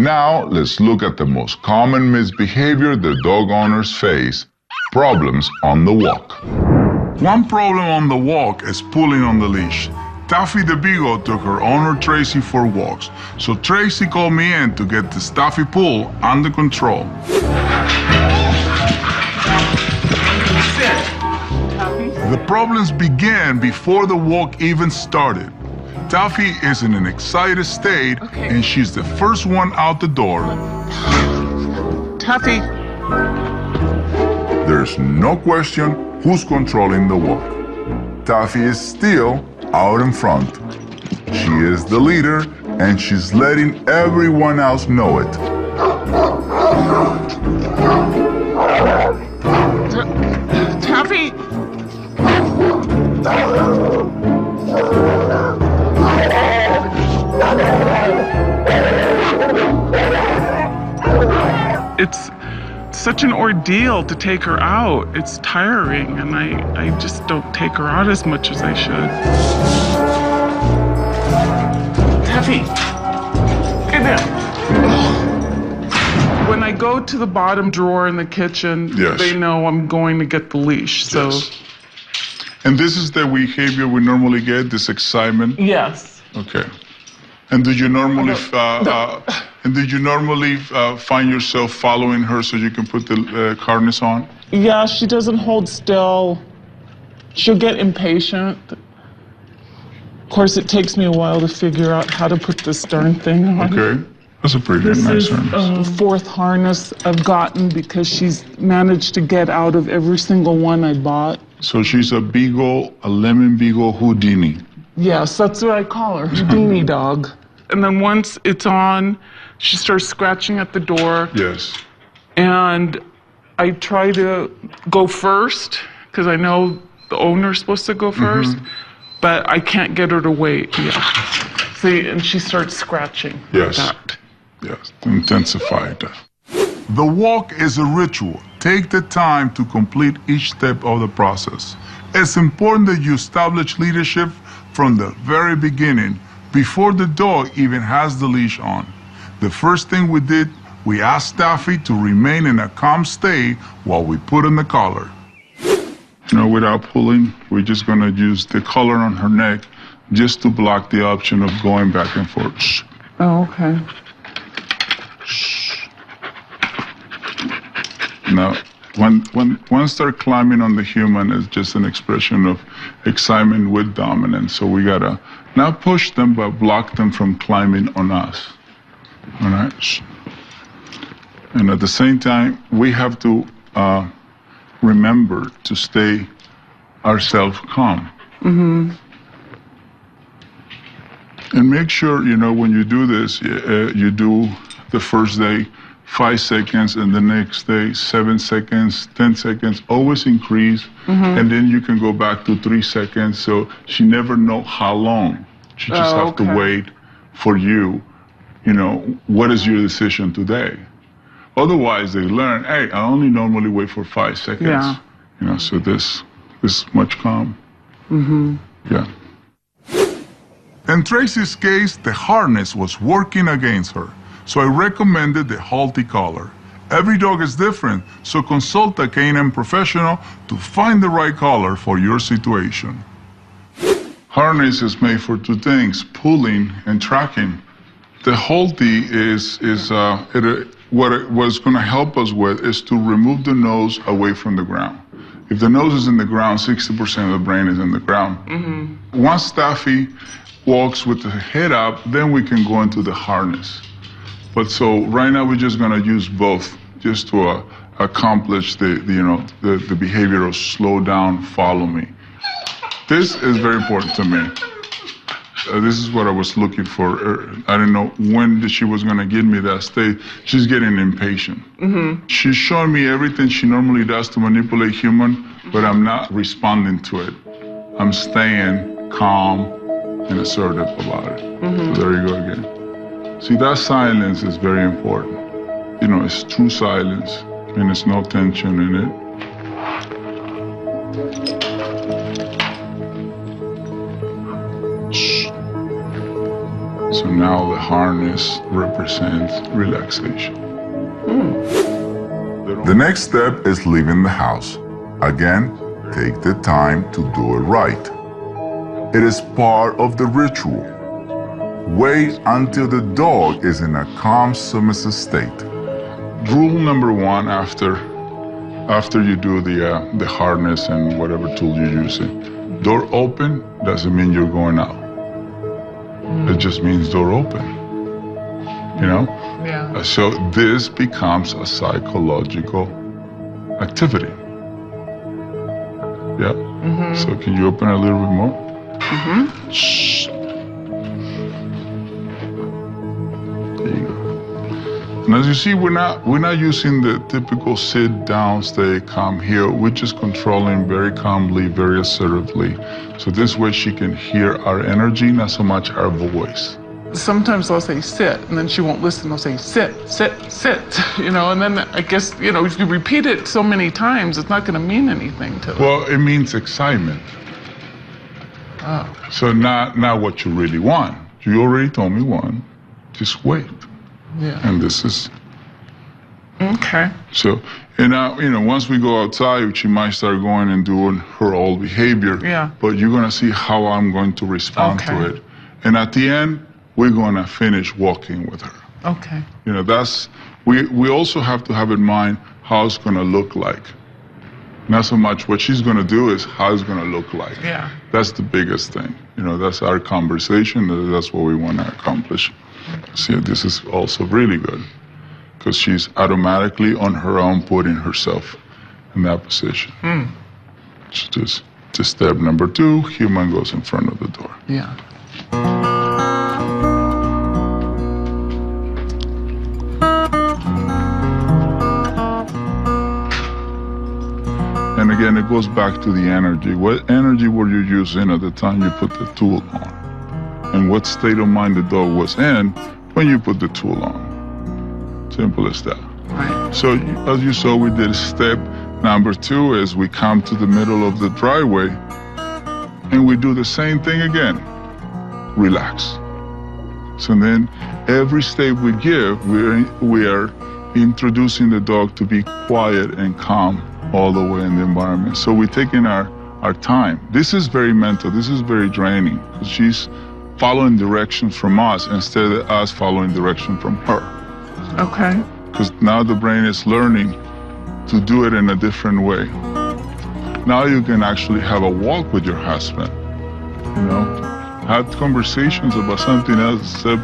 Now, let's look at the most common misbehavior the dog owners face, problems on the walk. One problem on the walk is pulling on the leash. Taffy the Beagle took her owner Tracy for walks, so Tracy called me in to get the Taffy pull under control. The problems began before the walk even started. Taffy is in an excited state, and she's the first one out the door. Taffy. There's no question who's controlling the walk. Taffy is still out in front. She is the leader, and she's letting everyone else know it. Taffy. It's such an ordeal to take her out. It's tiring, and I just don't take her out as much as I should. Taffy, get down. When I go to the bottom drawer in the kitchen, yes, they know I'm going to get the leash. So. Yes. And this is the behavior we normally get, this excitement? Yes. Okay. And do you normally find yourself following her so you can put the harness on? Yeah, she doesn't hold still. She'll get impatient. Of course, it takes me a while to figure out how to put this darn thing on. Okay. That's a pretty nice harness. This is the fourth harness I've gotten because she's managed to get out of every single one I bought. So she's a beagle, a lemon beagle Houdini. Yes, that's what I call her, Houdini dog. And then once it's on, she starts scratching at the door. Yes. And I try to go first, because I know the owner's supposed to go first, but I can't get her to wait. Yeah. See, and she starts scratching. Yes. Like that. Yes, intensify that. The walk is a ritual. Take the time to complete each step of the process. It's important that you establish leadership from the very beginning, before the dog even has the leash on. The first thing we did, we asked Taffy to remain in a calm state while we put on the collar. Without pulling, we're just gonna use the collar on her neck just to block the option of going back and forth. Shh. Oh, okay. Shh. Now, once they're climbing on the human, it's just an expression of excitement with dominance. So we gotta not push them, but block them from climbing on us. All right? And at the same time, we have to remember to stay ourselves calm. And make sure, when you do this, you do the first day 5 seconds, and the next day 7 seconds, 10 seconds, always increase, and then you can go back to 3 seconds, so she never know how long. She just have to wait for you, what is your decision today? Otherwise, they learn, hey, I only normally wait for 5 seconds. Yeah. So this is much calm. Yeah. In Tracy's case, the harness was working against her, so I recommended the halty collar. Every dog is different, so consult a canine professional to find the right collar for your situation. Harness is made for two things, pulling and tracking. The halty what's going to help us with is to remove the nose away from the ground. If the nose is in the ground, 60% of the brain is in the ground. Once Taffy walks with the head up, then we can go into the harness. But so right now we're just going to use both just to accomplish the behavior of slow down, follow me. This is very important to me. This is what I was looking for. I didn't know when she was going to give me that state. She's getting impatient. She's showing me everything she normally does to manipulate human, but I'm not responding to it. I'm staying calm and assertive about it. So there you go again. See, that silence is very important. It's true silence, and there's no tension in it. Shh. So now the harness represents relaxation. The next step is leaving the house. Again, take the time to do it right. It is part of the ritual. Wait until the dog is in a calm, submissive state. Rule number one after you do the harness and whatever tool you're using, door open doesn't mean you're going out. It just means door open. You know? Yeah. So this becomes a psychological activity. Yeah? Mm-hmm. So can you open a little bit more? Mm-hmm. Shh. There you go. And as you see, we're not using the typical sit down, stay calm here. We're just controlling very calmly, very assertively. So this way she can hear our energy, not so much our voice. Sometimes I'll say sit, and then she won't listen. I'll say sit, sit, sit, you know, and then I guess, you know, if you repeat it so many times, it's not going to mean anything to them. Well, it means excitement. Oh. So not what you really want. You already told me one. Just wait. Yeah. And this is... Okay. So, and now, you know, once we go outside, she might start going and doing her old behavior. Yeah. But you're going to see how I'm going to respond to it. And at the end, we're going to finish walking with her. Okay. You know, that's... We also have to have in mind how it's going to look like. Not so much what she's going to do, is how it's going to look like. Yeah. That's the biggest thing. You know, that's our conversation. That's what we want to accomplish. See, this is also really good because she's automatically on her own putting herself in that position. Just step number 2, human goes in front of the door. Yeah. And again, it goes back to the energy. What energy were you using at the time you put the tool on? And what state of mind the dog was in when you put the tool on. Simple as that. Right. So as you saw, we did step number 2 is we come to the middle of the driveway and we do the same thing again. Relax. So then every step we give, we are introducing the dog to be quiet and calm all the way in the environment. So we're taking our time. This is very mental. This is very draining because she's following directions from us instead of us following direction from her. Okay. Because now the brain is learning to do it in a different way. Now you can actually have a walk with your husband, you know, have conversations about something else except,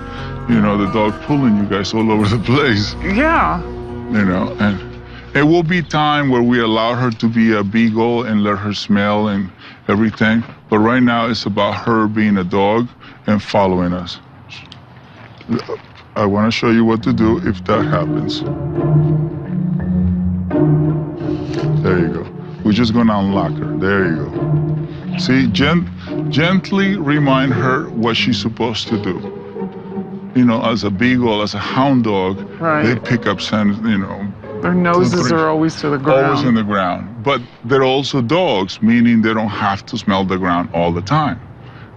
you know, the dog pulling you guys all over the place. Yeah. You know, and it will be time where we allow her to be a beagle and let her smell and everything. But right now it's about her being a dog and following us. I want to show you what to do if that happens. There you go. We're just going to unlock her. There you go. See, gently remind her what she's supposed to do. You know, as a beagle, as a hound dog, right. They pick up scent, you know. Their noses are always to the ground. Always in the ground. But they're also dogs, meaning they don't have to smell the ground all the time.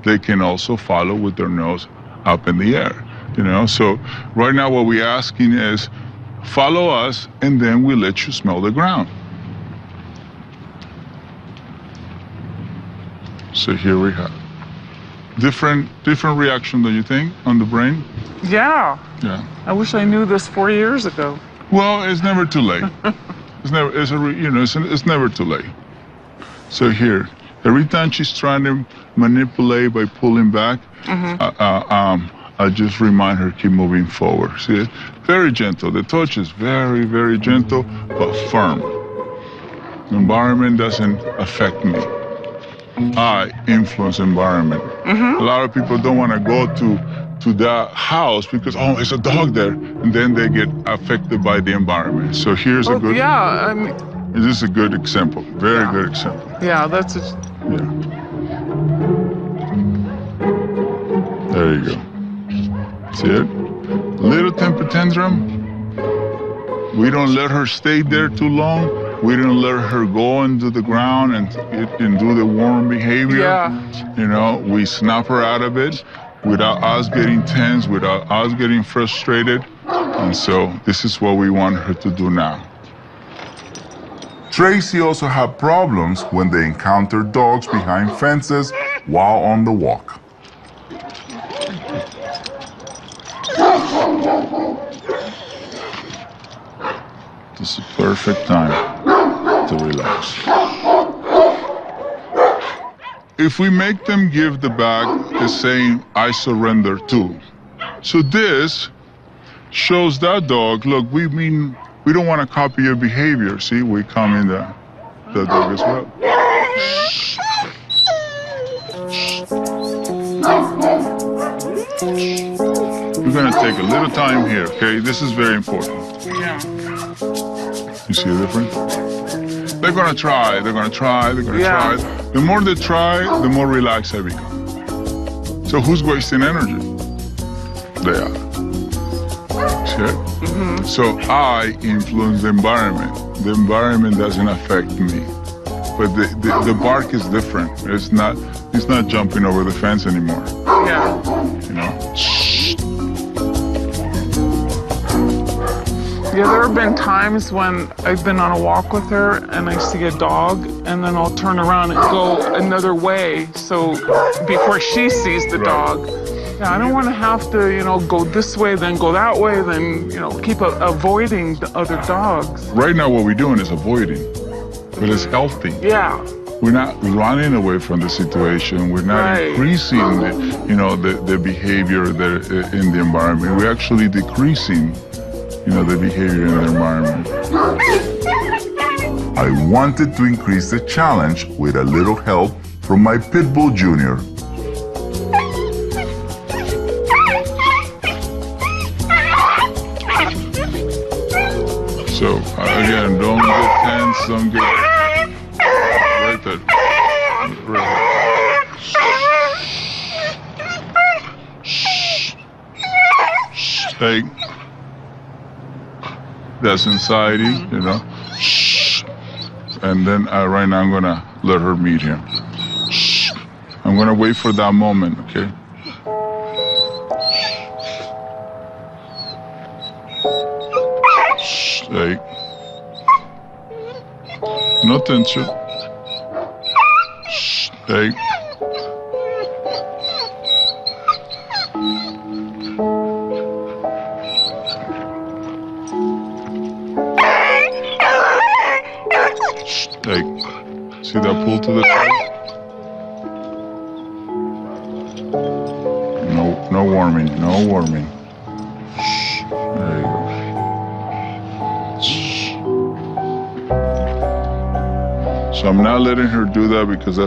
They can also follow with their nose up in the air, you know? So right now what we're asking is follow us and then we let you smell the ground. So here we have different reaction, do you think, on the brain? Yeah. Yeah. I wish I knew this 4 years ago. Well, it's never too late. It's never too late. So here, every time she's trying to manipulate by pulling back, I just remind her keep moving forward. See it? Very gentle. The touch is very, very gentle, but firm. The environment doesn't affect me. I influence environment. A lot of people don't want to go to that house because, oh, there's a dog there, and then they get affected by the environment. So here's a good... Yeah, I mean... This is a good example, very good example. Yeah, that's... Yeah. There you go. See it? Little temper tantrum. We don't let her stay there too long. We don't let her go into the ground and do the warm behavior. Yeah. You know, we snap her out of it. without us getting tense, without us getting frustrated. And so this is what we want her to do now. Tracy also had problems when they encountered dogs behind fences while on the walk. This is perfect time to relax. If we make them give the bag, it's saying, I surrender too. So this shows that dog, look, we don't want to copy your behavior. See, we come in the dog as well. We're going to take a little time here, okay? This is very important. Yeah. You see the difference? They're going to try, they're going to try, they're going to try. The more they try, the more relaxed I become. So who's wasting energy? They are. See it? Mm-hmm. So I influence the environment. The environment doesn't affect me. But the bark is different. It's not jumping over the fence anymore. Yeah. You know? Yeah, there have been times when I've been on a walk with her and I see a dog and then I'll turn around and go another way so before she sees the dog. Yeah, I don't want to have to, go this way, then go that way, then, keep avoiding the other dogs. Right now what we're doing is avoiding, but it's healthy. Yeah. We're not running away from the situation. We're not increasing the behavior that in the environment. We're actually decreasing the behavior in the environment. I wanted to increase the challenge with a little help from my pit bull Junior. So again, don't get tense, don't get right there. Right there. Hey. That's anxiety, And then right now I'm gonna let her meet him. I'm gonna wait for that moment, okay? Hey. No tension. Hey. Hey, see that pull to the side? No warming, no warming. There you go. So I'm not letting her do that because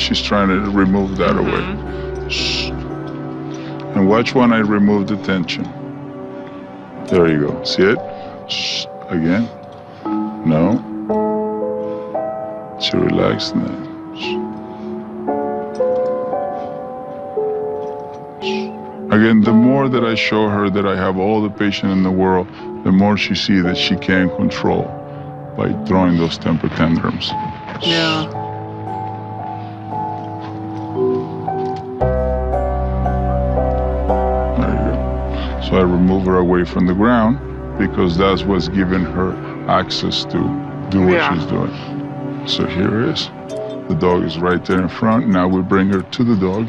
she's trying to remove that away. And watch when I remove the tension. There you go. See it? Again. No. She relaxed now. Again, the more that I show her that I have all the patience in the world, the more she sees that she can't control by throwing those temper tantrums. Yeah. There you go. So I remove her away from the ground because that's what's giving her access to do what she's doing. So here it is. The dog is right there in front. Now we bring her to the dog.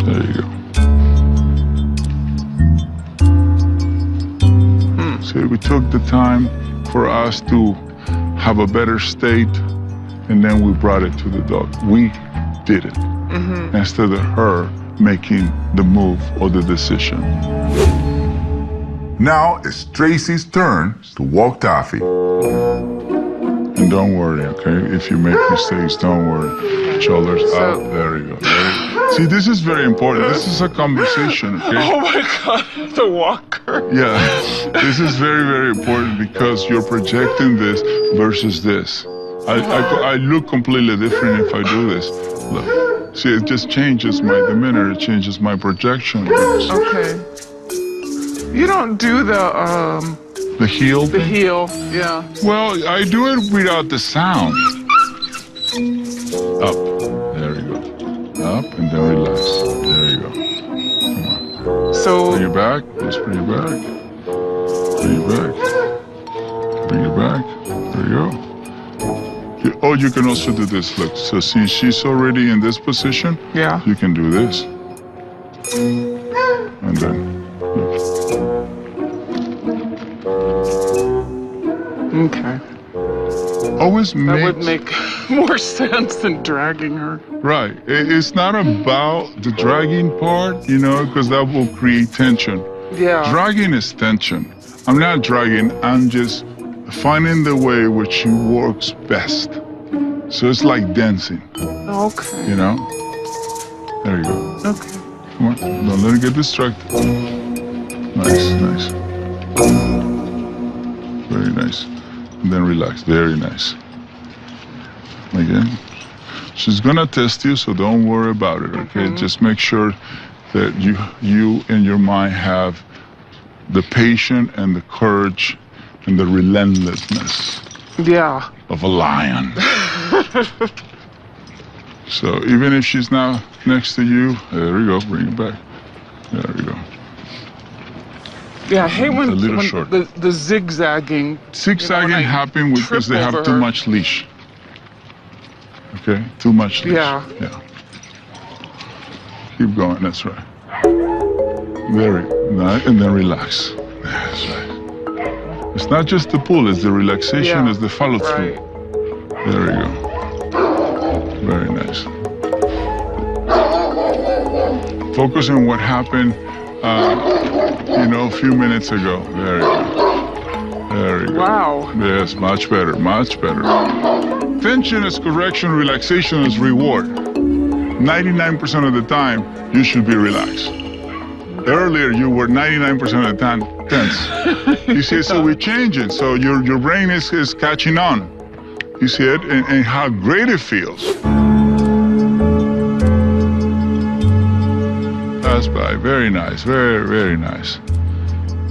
There you go. See, we took the time for us to have a better state, and then we brought it to the dog. We did it instead of her making the move or the decision. Now it's Tracy's turn to walk Taffy. And don't worry, okay? If you make mistakes, don't worry. Shoulders up, there you go. See, this is very important. This is a conversation, okay? Oh my God, the walker. Yeah, this is very, very important because you're projecting this versus this. I look completely different if I do this. Look, see, it just changes my demeanor, it changes my projection. Okay. You don't do the heel? The heel, yeah. Well, I do it without the sound. Up. There you go. Up and then relax. There you go. So Bring it back. Just bring it back. Bring it back. Bring it back. There you go. Oh, you can also do this. Look. So see, she's already in this position. yeah. You can do this. And then. Okay. Always That would make more sense than dragging her. Right. It's not about the dragging part, you know, because that will create tension. Yeah. Dragging is tension. I'm not dragging, I'm just finding the way which she works best. So it's like dancing, Okay. you know? There you go. Okay. Come on, don't let her get distracted. Nice, nice. Very nice. And then relax, very nice. Again. She's gonna test you, so don't worry about it, okay? Just make sure that you in your mind have the patience and the courage and the relentlessness Yeah. of a lion. So even if she's now next to you, there we go, bring it back. There we go. Yeah, I hate when, A little short. the zigzagging. Zigzagging I happen because they trip have over too her. much leash. Okay, too much leash. Yeah. Yeah. Keep going, that's right. Very nice, and then relax. That's right. It's not just the pull, it's the relaxation, Yeah, it's the follow through. right. There you go. Very nice. Focus on what happened, a few minutes ago. There you go. There you go. Wow. Yes, much better, much better. Tension is correction, relaxation is reward. 99% of the time, you should be relaxed. Earlier, you were 99% of the time tense. You see, so we're changing. So your brain is catching on. You see it, and how great it feels. That's by very nice, very, very nice.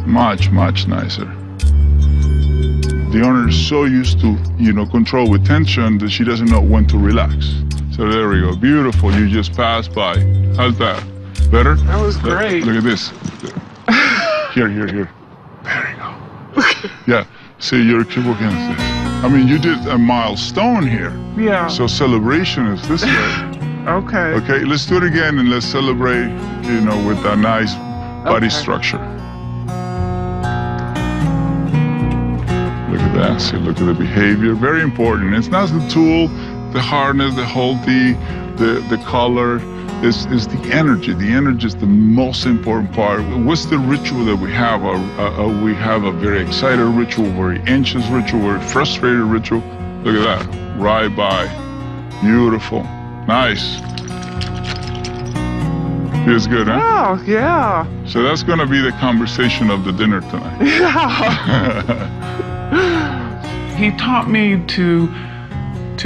Much, much nicer. The owner is so used to, control with tension that she doesn't know when to relax. So there we go, beautiful. You just passed by. How's that? Better? That was great. Look at this. Here. There you go. Yeah. See, you're keep working on this. I mean, you did a milestone here. Yeah. So celebration is this way. Okay. Okay, let's do it again and let's celebrate, with a nice body Okay. structure. Look at that. See, look at the behavior. Very important. It's not the tool, the hardness, the the color. It's the energy. The energy is the most important part. What's the ritual that we have? We have a very excited ritual, very anxious ritual, very frustrated ritual. Look at that. Right by. Beautiful. Nice. Feels good, huh? Oh, yeah. So that's going to be the conversation of the dinner tonight. He taught me to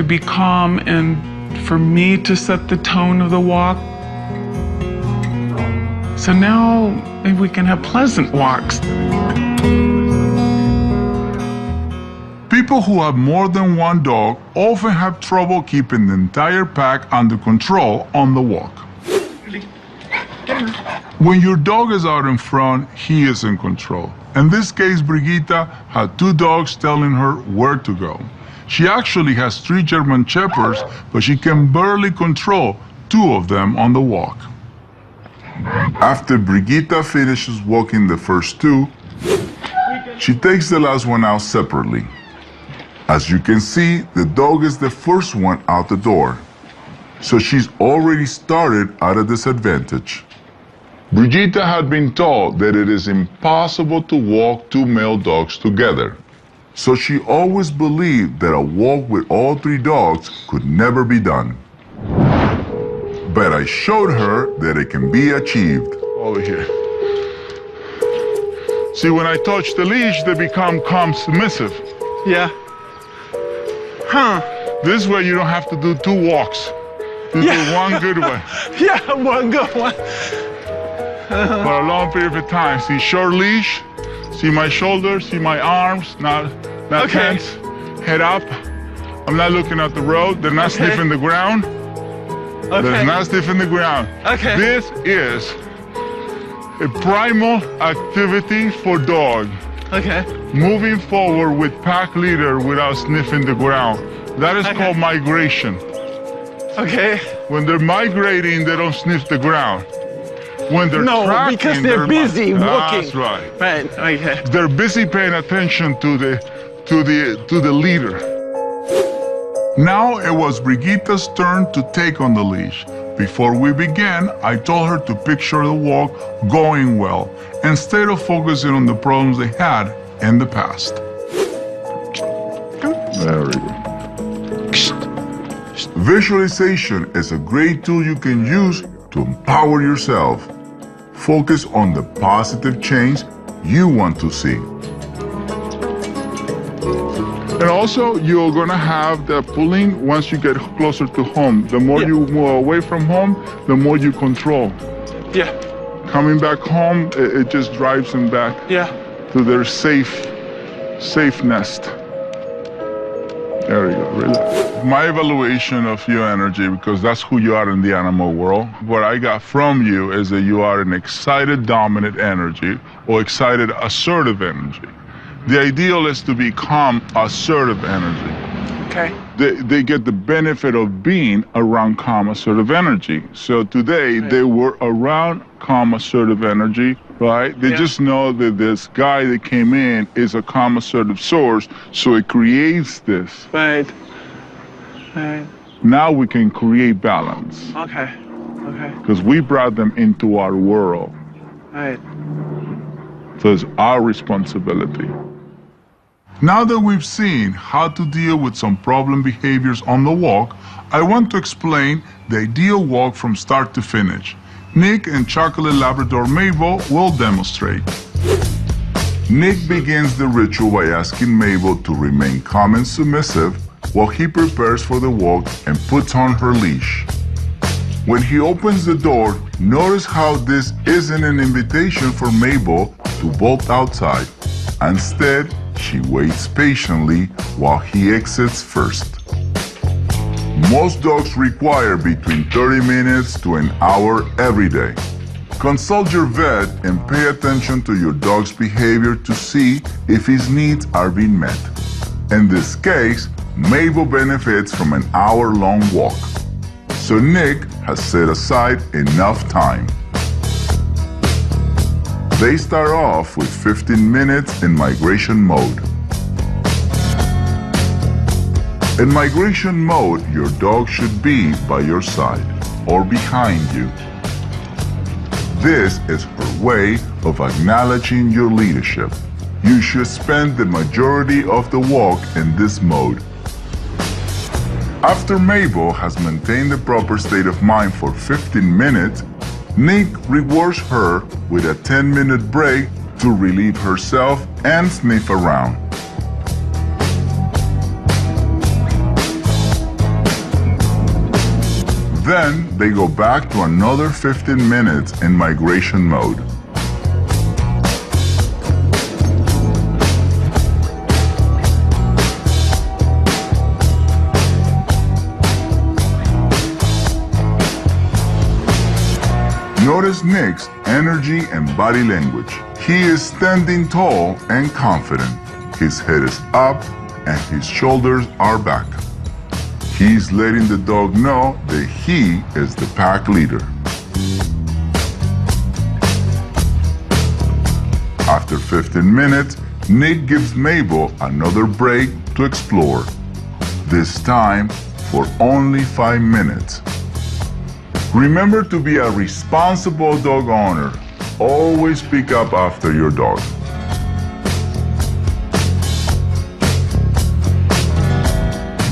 be calm and for me to set the tone of the walk. So now maybe we can have pleasant walks. People who have more than one dog often have trouble keeping the entire pack under control on the walk. When your dog is out in front, he is in control. In this case, Brigitte had two dogs telling her where to go. She actually has 3 German Shepherds, but she can barely control 2 of them on the walk. After Brigitte finishes walking the first 2, she takes the last one out separately. As you can see, the dog is the first one out the door. So she's already started at a disadvantage. Brigitte had been told that it is impossible to walk 2 male dogs together. So she always believed that a walk with all 3 dogs could never be done. But I showed her that it can be achieved. Over here. See, when I touch the leash, they become calm, submissive. Yeah. Huh. This way, you don't have to do 2 walks. You do one good one Yeah, one good one. for a long period of time. See, short leash. See my shoulders. See my arms. Not Okay. tense. Head up. I'm not looking at the road. They're not sniffing the ground. They're not sniffing the ground. Okay. This is a primal activity for dog. Okay. Moving forward with pack leader without sniffing the ground. That is called migration. Okay. When they're migrating, they don't sniff the ground. When they're tracking, because they're busy walking. That's right. Right. Okay. They're busy paying attention to the leader. Now it was Brigitta's turn to take on the leash. Before we began, I told her to picture the walk going well instead of focusing on the problems they had in the past. There we go. Visualization is a great tool you can use to empower yourself. Focus on the positive change you want to see. And also, you're gonna have the pulling once you get closer to home. The more you move away from home, the more you control. Yeah. Coming back home, it just drives them back to their safe nest. There we go, relax. My evaluation of your energy, because that's who you are in the animal world, what I got from you is that you are an excited dominant energy or excited assertive energy. The ideal is to be calm, assertive energy. Okay. They get the benefit of being around calm, assertive energy. So today they were around calm, assertive energy, right? They just know that this guy that came in is a calm, assertive source, so it creates this. Right. Right. Now we can create balance. Okay. Okay. Because we brought them into our world. Right. So it's our responsibility. Now that we've seen how to deal with some problem behaviors on the walk, I want to explain the ideal walk from start to finish. Nick and Chocolate Labrador Mabel will demonstrate. Nick begins the ritual by asking Mabel to remain calm and submissive while he prepares for the walk and puts on her leash. When he opens the door, notice how this isn't an invitation for Mabel to bolt outside. Instead, she waits patiently while he exits first. Most dogs require between 30 minutes to an hour every day. Consult your vet and pay attention to your dog's behavior to see if his needs are being met. In this case, Mabel benefits from an hour-long walk. So Nick has set aside enough time. They start off with 15 minutes in migration mode. In migration mode, your dog should be by your side or behind you. This is her way of acknowledging your leadership. You should spend the majority of the walk in this mode. After Mabel has maintained the proper state of mind for 15 minutes, Nick rewards her with a 10-minute break to relieve herself and sniff around. Then they go back to another 15 minutes in migration mode. Notice Nick's energy and body language. He is standing tall and confident. His head is up and his shoulders are back. He's letting the dog know that he is the pack leader. After 15 minutes, Nick gives Mabel another break to explore. This time for only 5 minutes. Remember to be a responsible dog owner. Always pick up after your dog.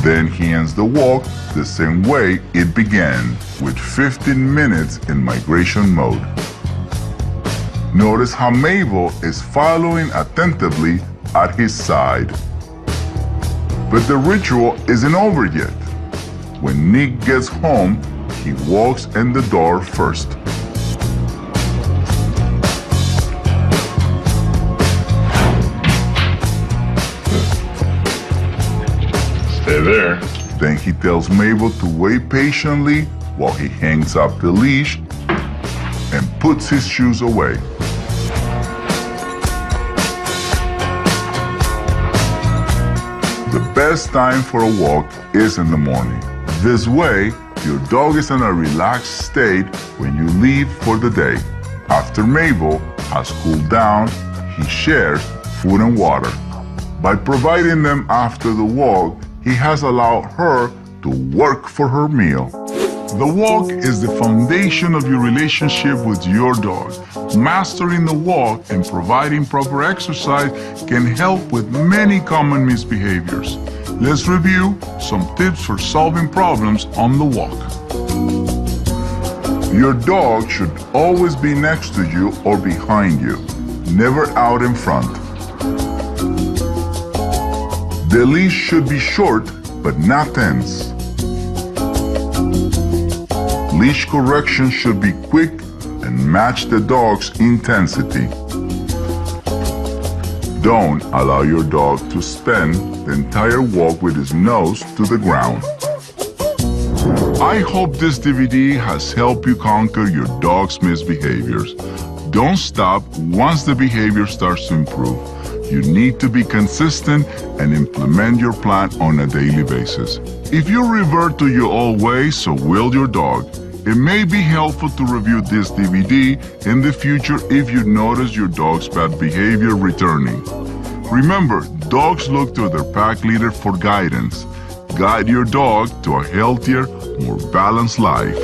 Then he ends the walk the same way it began, with 15 minutes in migration mode. Notice how Mabel is following attentively at his side. But the ritual isn't over yet. When Nick gets home, he walks in the door first. Stay there. Then he tells Mabel to wait patiently while he hangs up the leash and puts his shoes away. The best time for a walk is in the morning. This way, your dog is in a relaxed state when you leave for the day. After Mabel has cooled down, he shares food and water. By providing them after the walk, he has allowed her to work for her meal. The walk is the foundation of your relationship with your dog. Mastering the walk and providing proper exercise can help with many common misbehaviors. Let's review some tips for solving problems on the walk. Your dog should always be next to you or behind you, never out in front. The leash should be short but not tense. Leash correction should be quick and match the dog's intensity. Don't allow your dog to spend the entire walk with his nose to the ground. I hope this DVD has helped you conquer your dog's misbehaviors. Don't stop once the behavior starts to improve. You need to be consistent and implement your plan on a daily basis. If you revert to your old ways, so will your dog. It may be helpful to review this DVD in the future if you notice your dog's bad behavior returning. Remember, dogs look to their pack leader for guidance. Guide your dog to a healthier, more balanced life.